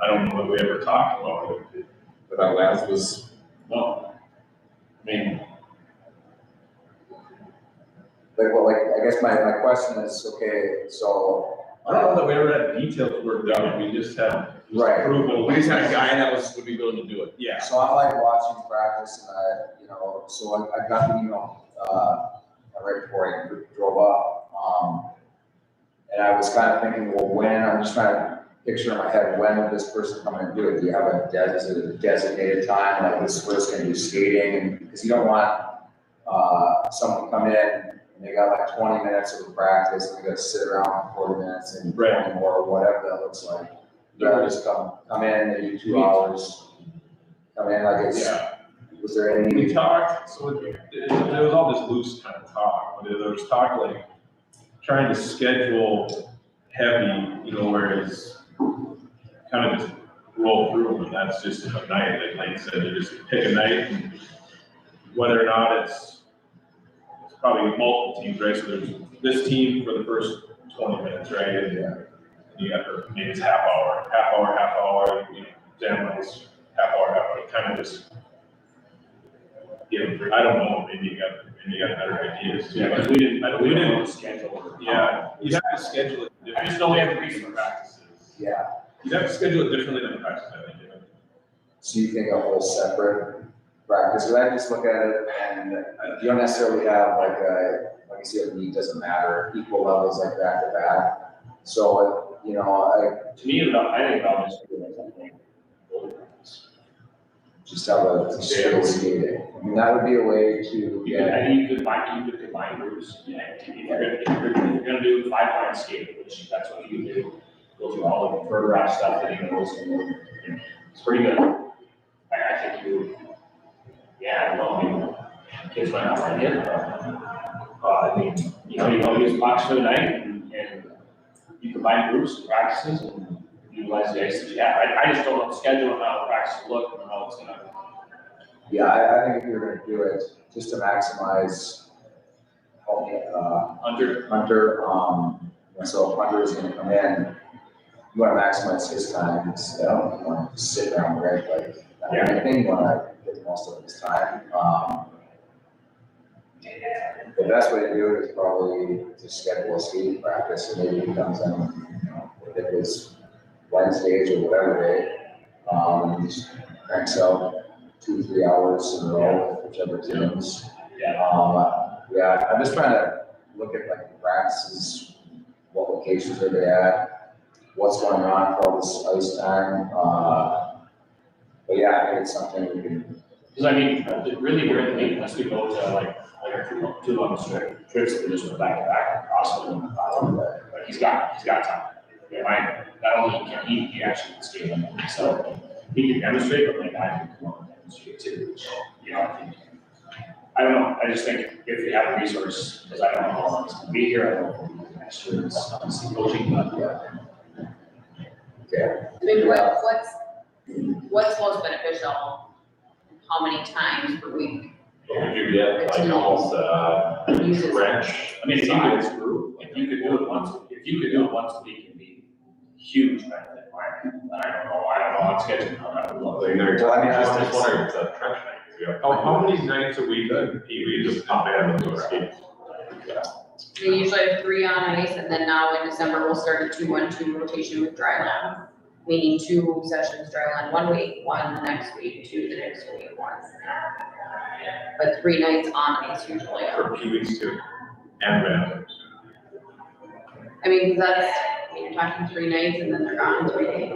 A: I don't know if we ever talked about it, but that last was, no. I mean,
E: I guess my question is, okay, so.
A: I don't know that we ever had details worked out, we just had.
E: Right.
A: Approval.
H: We just had a guy that would be willing to do it.
A: Yeah.
E: So I'm like watching practice and so I got the email, right before I drove up. And I was kind of thinking, well, I'm just trying to picture in my head, when would this person come in and do it? Do you have a designated time, like this person can do skating? Because you don't want, someone to come in and they got like 20 minutes of a practice and they got to sit around for 40 minutes and 20 more, or whatever that looks like. You gotta just come in, maybe 2 hours, come in like it's, was there any?
A: We talked, so there was all this loose kind of talk, but there was talk like trying to schedule heavy, whereas kind of just roll through them, and that's just a night, like Lane said, you just pick a night, and whether or not it's probably multiple teams, right? So there's this team for the first 20 minutes, right? And you got maybe it's half hour, demos, half hour, kind of just. I don't know, maybe you got better ideas too.
F: Yeah, because we didn't schedule.
A: Yeah, you'd have to schedule it.
F: I just know we have to do some practices.
E: Yeah,
A: You'd have to schedule it differently than the practice, I think.
E: so you think a whole separate practice, because I just look at it and you don't necessarily have like you see, a league doesn't matter, equal levels like back to back. So,
F: To me, I think about just doing something.
E: just have a straight skating. I mean, that would be a way to
F: I think you could combine groups. If you're gonna do 5-line skating, which that's what you do, go through all the further out stuff that he knows, and it's pretty good. I think I don't know, I mean, kids might not like it, but, I mean, you go use box for the night, and you combine groups, practices, and utilize the ice that you have. I just don't know the schedule and how the practice will look, and how it's gonna.
E: Yeah, I think if you're gonna do it, just to maximize, Hunter, so if Hunter is gonna come in, you wanna maximize his time, because I don't want to sit around, right, like, anything, you wanna get most of his time. The best way to do it is probably to schedule a skating practice, and maybe he comes in, if it's Wednesdays or whatever day, and just cranks out 2-3 hours in a row, whichever teams. I'm just trying to look at like the practices, what locations are they at, what's going on for all this ice time. But yeah, I think it's something we can.
F: Because I mean, really, we're in the league, unless we go to like our 2 month trips that we just went back to back across the but he's got time. Not only can he actually skate them, so he can demonstrate, but like I can come on and demonstrate too, which, I don't know, I just think if we have a resource, because I don't know how long it's gonna be here, I don't know if next year it's obviously coaching, but
E: Okay.
D: I mean, what's most beneficial? How many times per week?
A: Would you get like almost, wrench?
F: I mean, if you could do it once a week, it'd be huge benefit. I don't know, I'm sketching how that would look.
E: Well, I mean,
A: I was just wondering if that trench night. How many nights a week could we just pop in and go skate?
D: We usually have 3 on ice, and then now in December, we'll start a 2-1-2 rotation with dry land. Meaning 2 sessions dry land 1 week, 1 the next week, 2 the next week, 1. But 3 nights on ice usually.
A: For Pee-wees too, and randoms.
D: I mean, you're talking 3 nights and then they're gone in 3 days.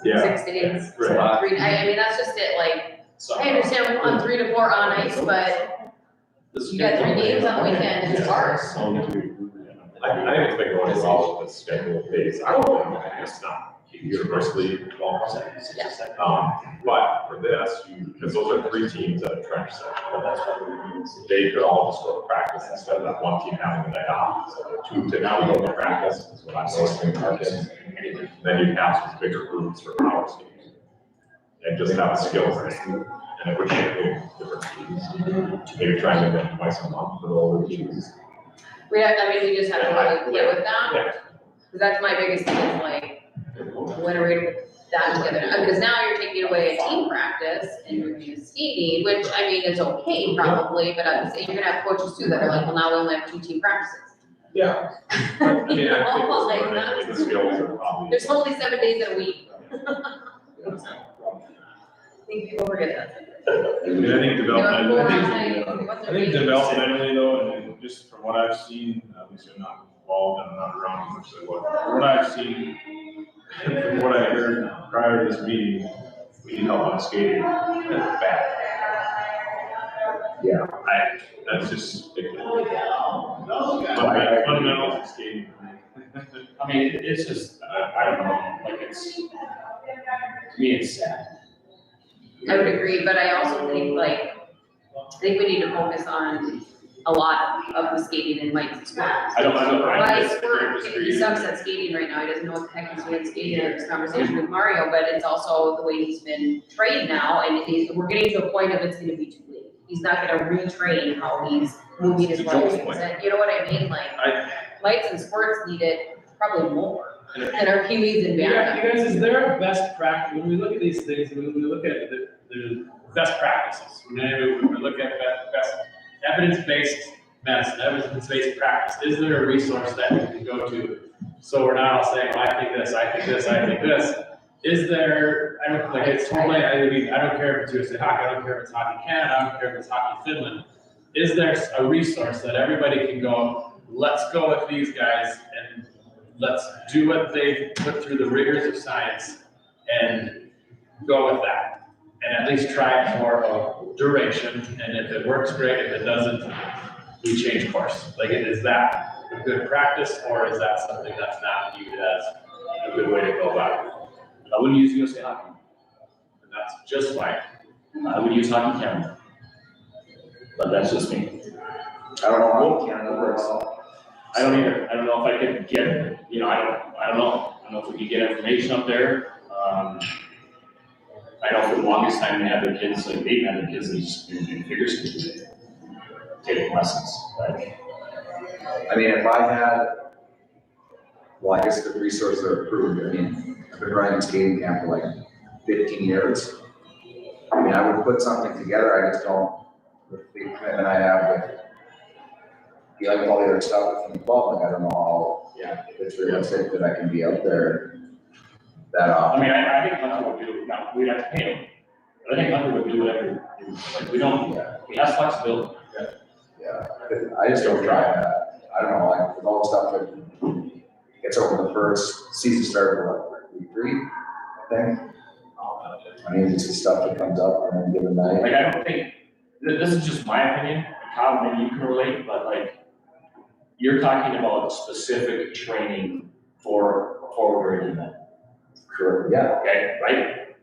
A: Yeah.
D: 6 days. So
A: Right.
D: 3, I mean, that's just it, like, I understand we want 3 to 4 on ice, but you got 3 games on the weekend, it's hard.
A: I think it's been going well with the schedule phase. I don't know, it's not universally well. But for this, because those are 3 teams at a trench set, they could all just go to practice instead of that one team having the day off. So 2 to now go to practice is what I'm noticing in our kids. Then you have some bigger groups for power skating. And just have skills and it would shape different teams. Maybe trying to get twice a month for the older teams.
D: We just have to really play with that.
A: Yeah.
D: Cause that's my biggest thing is like, when are we gonna put that together? Because now you're taking away a team practice and you're doing skating, which I mean is okay probably, but I'm saying you're gonna have coaches too that are like, well, now we only have 2 team practices.
A: Yeah. I mean, I think
D: Well, like,
A: it's learning the skills are probably.
D: There's only 7 days in a week. I think people forget that.
A: I mean, I think
I: developmentally though, and just from what I've seen, at least I'm not involved and I'm not around much, so what I've seen, from what I heard prior to this meeting, we need help on skating, that's bad.
E: Yeah.
I: That's just, fundamentals of skating.
F: I mean, it's just, I don't know, like to me, it's sad.
D: I would agree, but I also think I think we need to focus on a lot of the skating in Mike's sport.
F: I don't know.
D: Mike's sport, he sucks at skating right now, he doesn't know what the heck he's doing skating in this conversation with Mario, but it's also the way he's been trained now, and we're getting to a point of it's gonna be too late. He's not gonna retrain how he's moving his legs, and you know what I mean, Mike's in sports need it probably more than our Kiwis and
G: Yeah,
D: Bantam.
G: you guys, is there a best practice, when we look at these things, when we look at the best practices, we look at best evidence-based medicine, evidence-based practice, is there a resource that we can go to? So we're not all saying, well, I think this, I think this, I think this. Is there, I don't, like, it's totally, I don't care if it's USA Hockey, I don't care if it's Hockey Canada, I don't care if it's Hockey Finland. Is there a resource that everybody can go, let's go with these guys and let's do what they've put through the rigors of science and go with that? And at least try it for a duration, and if it works, great, if it doesn't, we change course. Like, is that a good practice, or is that something that's not viewed as a good way to go about it?
F: I wouldn't use USA Hockey.
G: And that's just fine.
F: I would use Hockey Canada. But that's just me.
E: I don't know how Canada works.
F: I don't either. I don't know if I could get, I don't know. I don't know if we could get information up there. I know for the longest time they had their kids, like they've had their kids in figure skating, taking lessons. But
E: I mean, if I had, well, I guess the resources are approved. I mean, I've been running skating camp for like 15 years. I mean, I would put something together, I just don't, with the commitment I have with dealing with all the other stuff from the club, like I don't know how, it's realistic that I can be out there that often.
F: I mean, I think Hunter would do, now, we'd have to pay him. But I think Hunter would do whatever, like, we don't, he has flexibility.
E: Yeah, I just don't try that. I don't know, like with all the stuff that gets over the first season started, week 3, I think. I mean, it's just stuff that comes up on any given night.
F: Like, I don't think, this is just my opinion, Kyle, maybe you can relate, but like, you're talking about specific training for a forward event.
E: Correct, yeah.
F: Okay, right?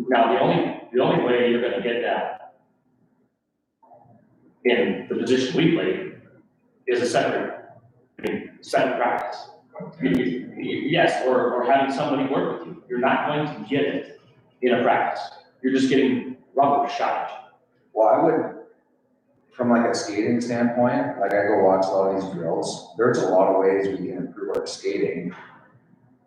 F: Now, the only way you're gonna get that in the position we play is a separate practice. Yes, or having somebody work with you. You're not going to get it in a practice. You're just getting rubber shot at you.
E: Well, I would, from like a skating standpoint, like I go watch a lot of these drills, there's a lot of ways we can improve our skating.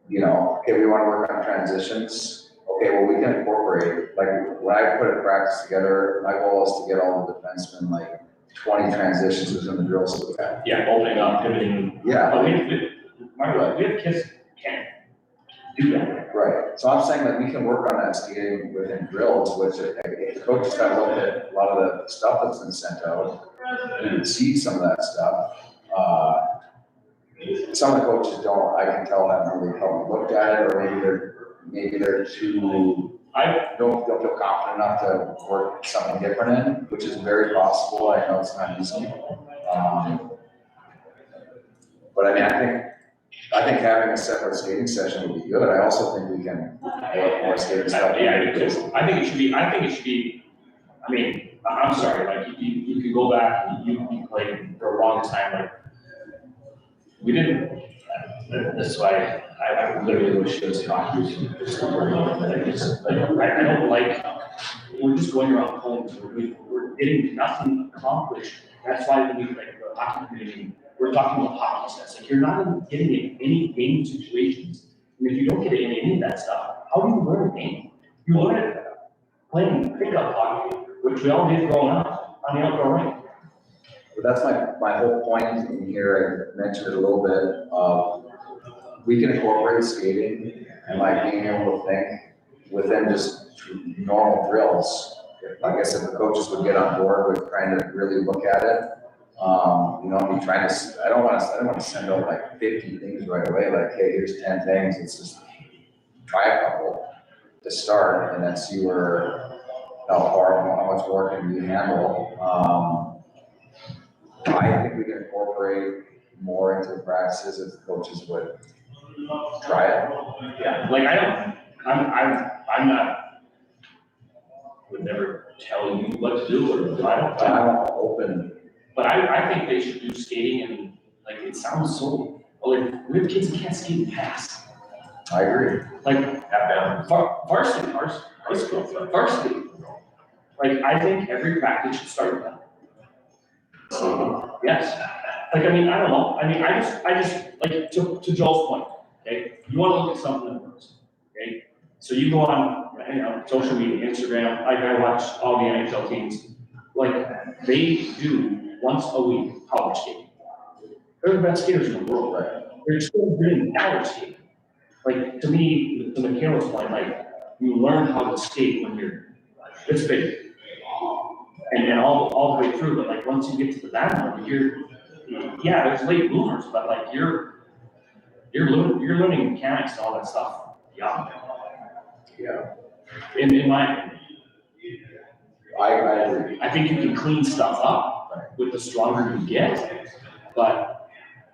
E: You know, okay, we want to work on transitions. Okay, well, we can incorporate, like when I put a practice together, my goal is to get all the defensemen like 20 transitions within the drill. So
F: Yeah, opening up, pivoting.
E: yeah.
F: But we have kids who can't do that.
E: Right, so I'm saying that we can work on that skating within drills, which if the coaches kind of look at a lot of the stuff that's been sent out and see some of that stuff. Some of the coaches don't, I can tell, haven't really probably looked at it, or maybe they're too, don't feel confident enough to work something different in, which is very possible. I know it's not easy. But I mean, I think I think having a separate skating session would be good. I also think we can work more skating stuff.
F: Yeah, I do too. I think it should be, I mean, I'm sorry, like, you could go back, and you played for a long time, like, we didn't, this is why I literally wish there was hockey. I don't like, we're just going around homes, we're getting nothing accomplished. That's why we need, like, the hockey community, we're talking about hockey sets, like, you're not getting in any game situations. And if you don't get in any of that stuff, how do you learn a game? You learn it playing pickup hockey, which we all did growing up on the outdoor rink.
E: But that's my whole point in here. I mentioned it a little bit. We can incorporate skating and like being able to think within just normal drills. I guess if the coaches would get on board with trying to really look at it, you know, be trying to. I don't want to send out like 50 things right away. Like, hey, here's 10 things. Let's just try a couple to start, and then see how much work can you handle. I think we can incorporate more into the practices if the coaches would try it.
F: Yeah, like I'm not, would never tell you what to do or
E: I'm open.
F: But I think they should do skating and like, it sounds so, like, we have kids that can't skate and pass.
E: I agree.
F: Like, varsity. Like, I think every practice should start with that. So, yes. Like, I mean, I don't know. I mean, I just, like, to Joel's point, okay? You wanna look at something that works, okay? So you go on, you know, social media, Instagram, like I watch all the NHL teams, like, they do once a week power skating. They're the best skaters in the world, right? They're still doing power skating. Like, to me, to Michaela's point, like, you learn how to skate when you're this big. And all the way through, but like, once you get to the bottom, yeah, there's late bloomers, but like, you're learning mechanics and all that stuff. Yeah. In my opinion.
E: I agree.
F: I think you can clean stuff up with the stronger you get, but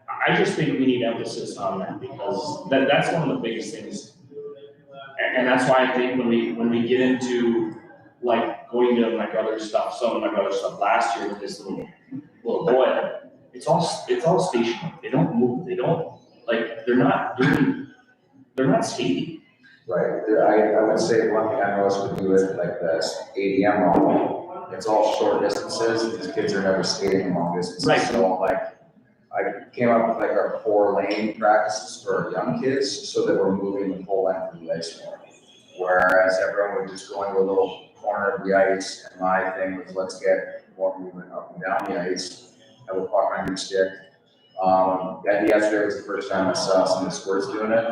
F: I just think we need emphasis on that, because that's one of the biggest things. And that's why I think when we get into like going to my brother's stuff, some of my brother's stuff last year with this little boy, it's all stationary. They don't move. They don't, like, they're not skating.
E: Right. I would say one thing I noticed with you with like this ADM model, it's all short distances. These kids are never skating long distances.
F: Right.
E: So like, I came up with like our 4-lane practices for young kids, so that we're moving the full length of the ice more. Whereas everyone would just go into a little corner of the ice, and my thing was, let's get more movement up and down the ice. I would puck on your stick. Yesterday was the first time I saw some of the squirts doing it.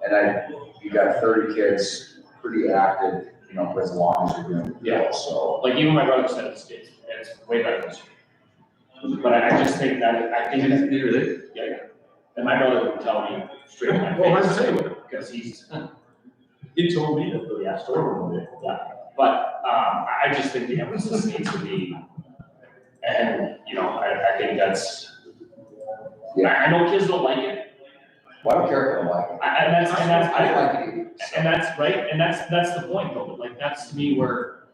E: And you got 30 kids pretty active, you know, for as long as you're doing it.
F: Yeah.
E: So
F: Like, even my brother said it's way better this year. But I just think that, I think it's really, yeah. And my brother would tell me straight in my face.
I: Well, I'm saying,
F: Because
I: he told me that.
F: yeah, story, yeah. But, I just think the emphasis needs to be, and, you know, I think that's,
E: yeah,
F: I know kids don't like it.
E: well, I don't care if I like it. I like it either.
F: And that's right, and that's the point though, like, that's to me where,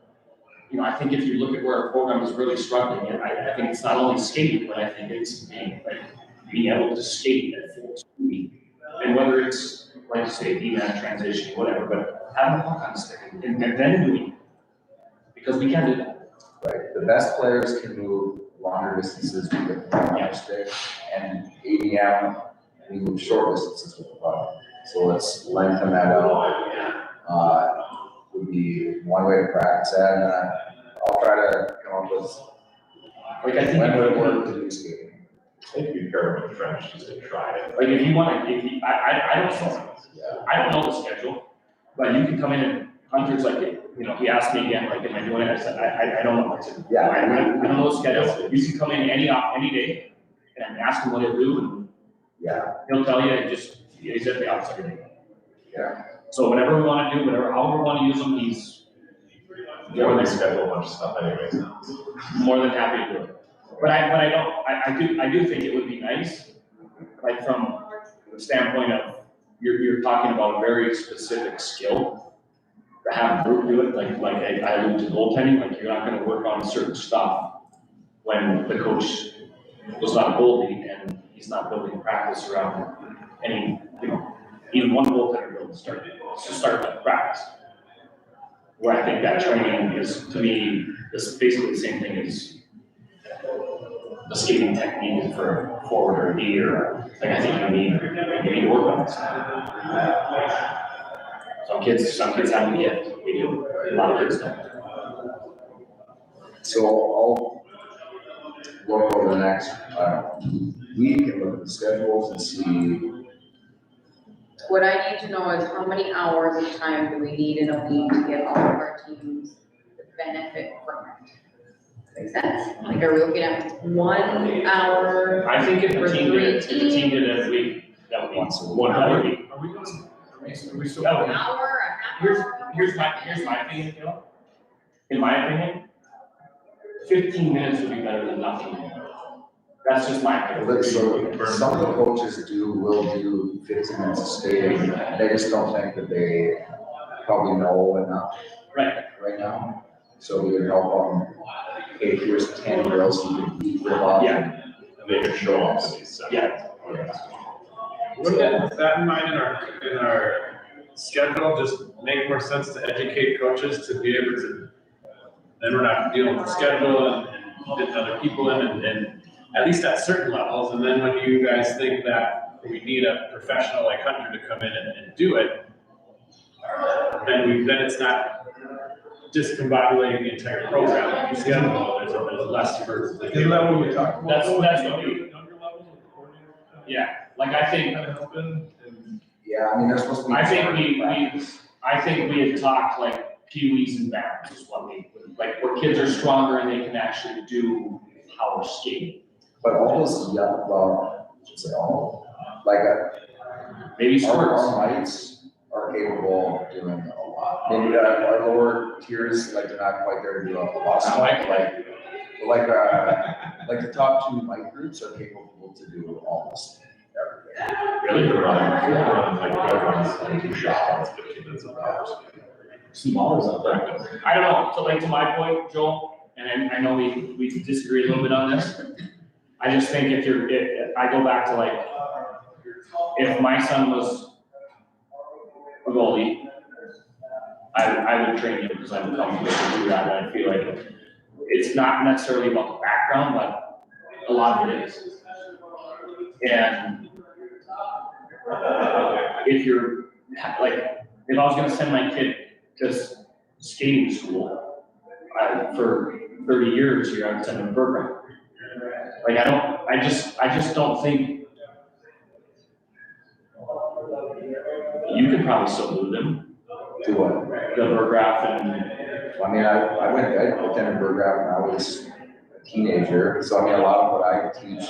F: you know, I think if you look at where our program is really struggling, and I think it's not only skating, but I think it's being able to skate at full speed. And whether it's, like you say, being that transition, whatever, but having the puck on the stick and then doing it. Because we can't do that.
E: Right, the best players can move longer distances with the puck on their stick, and ADM, we move short distances with the puck. So let's lengthen that out. Would be one way to practice that, and I'll try to come up with,
F: Like, I think
E: when would it work to do skating?
I: I think you'd pair with the French just to try it.
F: like, if you want to, I don't know.
E: Yeah.
F: I don't know the schedule, but you can come in and Hunter's like, you know, he asked me again, like, am I doing it? I said, I don't know. I said,
E: Yeah.
F: I don't know the schedule. You can come in any day and ask him what he'll do, and
E: Yeah,
F: he'll tell you, he's at the office every day.
E: yeah.
F: So whatever we want to do, however we want to use him, he's
I: Yeah, when they schedule a bunch of stuff anyways now.
F: more than happy to do it. But I do think it would be nice, like, from the standpoint of, you're talking about a very specific skill. To have a group do it, like I alluded to goaltending, like you're not gonna work on certain stuff when the coach was not a goalie and he's not building practice around any, even one goaltender build start with practice. Where I think that training is, to me, is basically the same thing as the skating technique for a forward or a D, or like I think you need to work on this. Some kids have a gift, we do, a lot of kids don't.
E: So I'll look over the next, week and look at the schedules and see.
J: What I need to know is how many hours of time do we need in a week to get all of our teams the benefit from it? Make sense? Like, are we looking at 1 hour?
F: I think if
J: for
F: the team
J: three
F: did it, if the team did it every week, that would be 1 hour a week.
G: Are we going, are we still?
D: An hour, a half hour?
F: Here's my opinion, Joe. In my opinion, 15 minutes would be better than nothing. That's just my opinion.
E: So some of the coaches will do 15 minutes of skating, they just don't think that they probably know enough right now. So we would help them, hey, here's 10 drills you can beat with up.
F: Yeah.
I: And they can show up to these.
F: Yeah.
G: With that in mind, in our schedule, just make more sense to educate coaches to be able to, then we're not dealing with the schedule and getting other people in and at least at certain levels. And then when you guys think that we need a professional like Hunter to come in and do it, then it's not discombobulating the entire program. Like you schedule, there's less for.
I: Isn't that what we talked about?
F: That's what we. Yeah, like I think.
E: Yeah, I mean, they're supposed to be.
F: I think we had talked like peewees and bands is what we, like where kids are stronger and they can actually do power skating.
E: But all those, well, I should say all, like,
F: Maybe sports.
E: our mites are capable of doing a lot. Maybe our lower tiers, like, they're not quite there to do a lot of stuff, like the top 2 mite groups are capable to do almost everything.
I: Really, they're running 2 shots, 15 minutes of hours.
F: Small is there. I don't know, so like to my point, Joel, and I know we disagree a little bit on this. I just think if I go back to like, if my son was a goalie, I would train him because I'm comfortable to do that, and I feel like it's not necessarily about the background, but a lot of it is. And if you're, like, if I was gonna send my kid to skating school, for 30 years here, I would send him to Burbank. Like, I just don't think, you could probably still do them.
E: Do what?
F: The Burgraph and.
E: I mean, I attended Burgraph when I was a teenager, so I mean, a lot of what I teach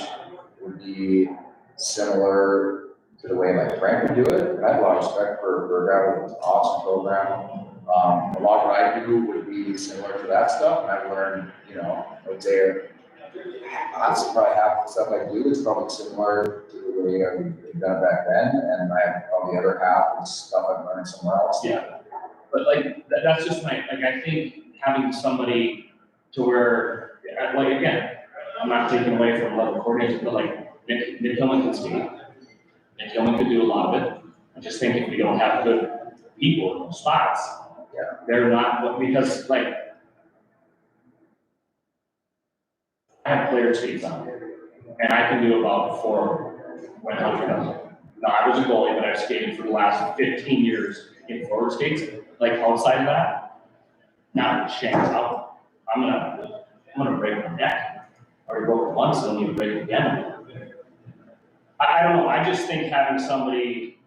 E: would be similar to the way like Frank would do it. I have a lot of respect for Burgraph, it was an awesome program. A lot of what I do would be similar to that stuff, and I've learned, I would say, that's probably half the stuff I do is probably similar to the way I've done it back then, and I have probably the other half is stuff I've learned somewhere else.
F: Yeah, but like, that's just I think having somebody to where, like, again, I'm not taking away from level coordinators, but like, Nick Hillman can skate. Nick Hillman could do a lot of it. I just think if we don't have good people in those spots, they're not, because like, I have player skates on, and I can do about 4 when Hunter does it. Now, I was a goalie, but I've skated for the last 15 years in forward skates. Like outside of that, not shanks out. I'm gonna break my neck. I already broke it once, I don't need to break it again. I don't know, I just think having somebody,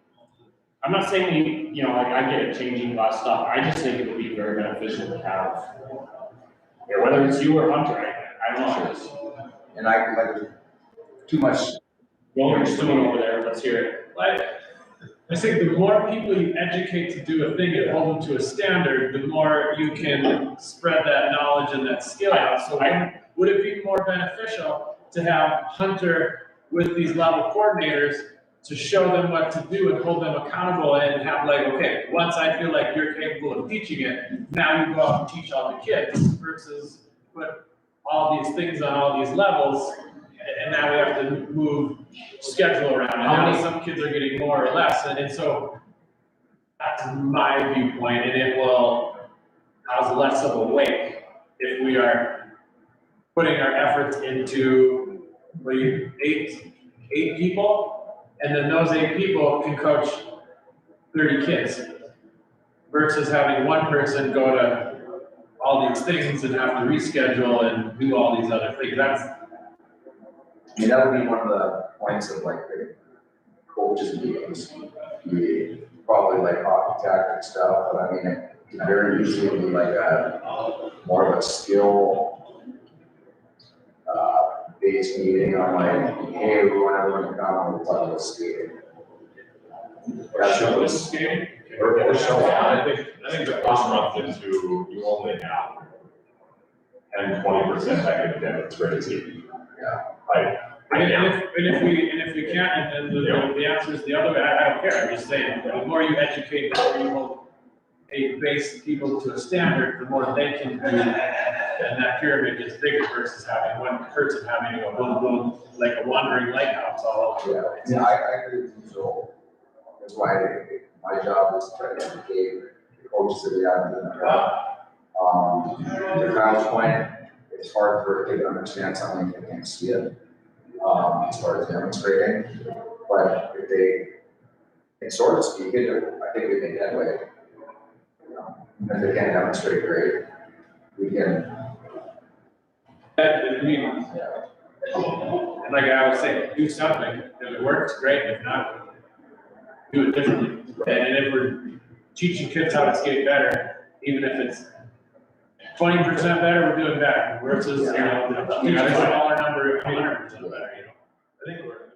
F: I'm not saying like I get it changing a lot of stuff. I just think it would be very beneficial to have, whether it's you or Hunter, I don't know.
E: And I like too much.
F: What we're just doing over there, let's hear it.
G: Like, I think the more people you educate to do a thing and hold them to a standard, the more you can spread that knowledge and that skill out. So would it be more beneficial to have Hunter with these level coordinators to show them what to do and hold them accountable and have like, okay, once I feel like you're capable of teaching it, now you go out and teach all the kids versus put all these things on all these levels, and now we have to move schedule around, and now some kids are getting more or less, and so that's my viewpoint, and it will cause less of a wake if we are putting our efforts into, eight people, and then those 8 people can coach 30 kids, versus having one person go to all these things and have to reschedule and do all these other things.
E: I mean, that would be one of the points of like the coaches meetings. We probably like hockey tactic stuff, but I mean, it very easily be like a more of a skill based meeting on like, hey, we want everyone to come and talk about skating.
A: Show us skating, or show up. I think the first month into, you only have 10-20% that can demonstrate it.
E: Yeah.
A: Like,
G: And if we can't, and then the answer is the other way, I don't care, I'm just saying, the more you educate, the more you hold base people to a standard, the more they can do, and that pyramid gets bigger versus having one person having to go boom, boom, like a wandering lighthouse all over.
E: Yeah, I agree with you, Joel. That's why my job is to try to educate the coaches that we have in the job. To Kyle's point, it's hard for a kid to understand something if they can't see it, as far as demonstrating. But if they can sort of speak it, I think we make headway. If they can't demonstrate great, we can.
G: I mean, and like I always say, do something, if it works, great, if not, do it differently. And if we're teaching kids how to skate better, even if it's 20% better, we're doing better versus, teaching a smaller number, 100% better, I think we're.